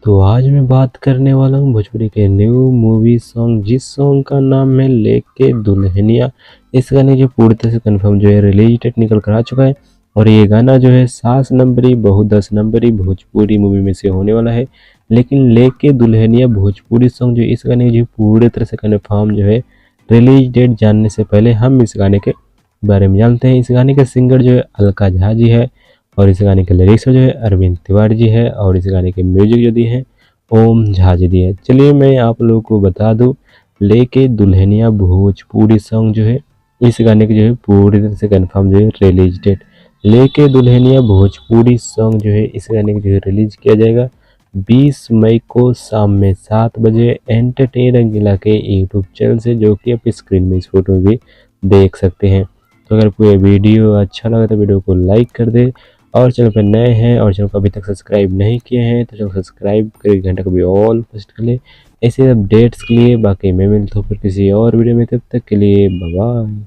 तो आज मैं बात करने वाला हूँ भोजपुरी के न्यू मूवी सॉन्ग, जिस सॉन्ग का नाम है लेके दुल्हनिया। इस गाने जो पूरी तरह से कंफर्म जो है रिलीज डेट निकल कर आ चुका है। और ये गाना जो है 7 नंबरी बहु 10 नंबरी भोजपुरी मूवी में से होने वाला है। लेकिन लेके दुल्हनिया भोजपुरी सॉन्ग जो इस गाने की जो पूरी तरह से कंफर्म जो है रिलीज डेट जानने से पहले हम इस गाने के बारे में जानते हैं। इस गाने के सिंगर जो है अलका झा जी है और इस गाने के लिरिक्स जो है अरविंद तिवारी जी है और इस गाने के म्यूजिक जो दिए हैं ओम झा जी दिए हैं। चलिए मैं आप लोगों को बता दूं, लेके दुल्हनिया भोजपुरी सॉन्ग जो है इस गाने की जो है पूरी तरह से कंफर्म जो है रिलीज डेट। लेके दुल्हनिया भोजपुरी सॉन्ग जो है इस गाने की जो है रिलीज किया जाएगा 20 मई को शाम में 7 बजे एंटरटेन रंगीला के यूट्यूब चैनल से, जो कि आप स्क्रीन में इस फोटो में भी देख सकते हैं। तो अगर कोई वीडियो अच्छा लगा तो वीडियो को लाइक कर दे, और चैनल पर नए हैं और चैनल को अभी तक सब्सक्राइब नहीं किए हैं तो चैनल सब्सक्राइब करके घंटा को भी ऑल पोस्ट कर ले ऐसे अपडेट्स के लिए। बाकी मैं मिलता हूँ फिर किसी और वीडियो में, तब तक के लिए बाय बाय।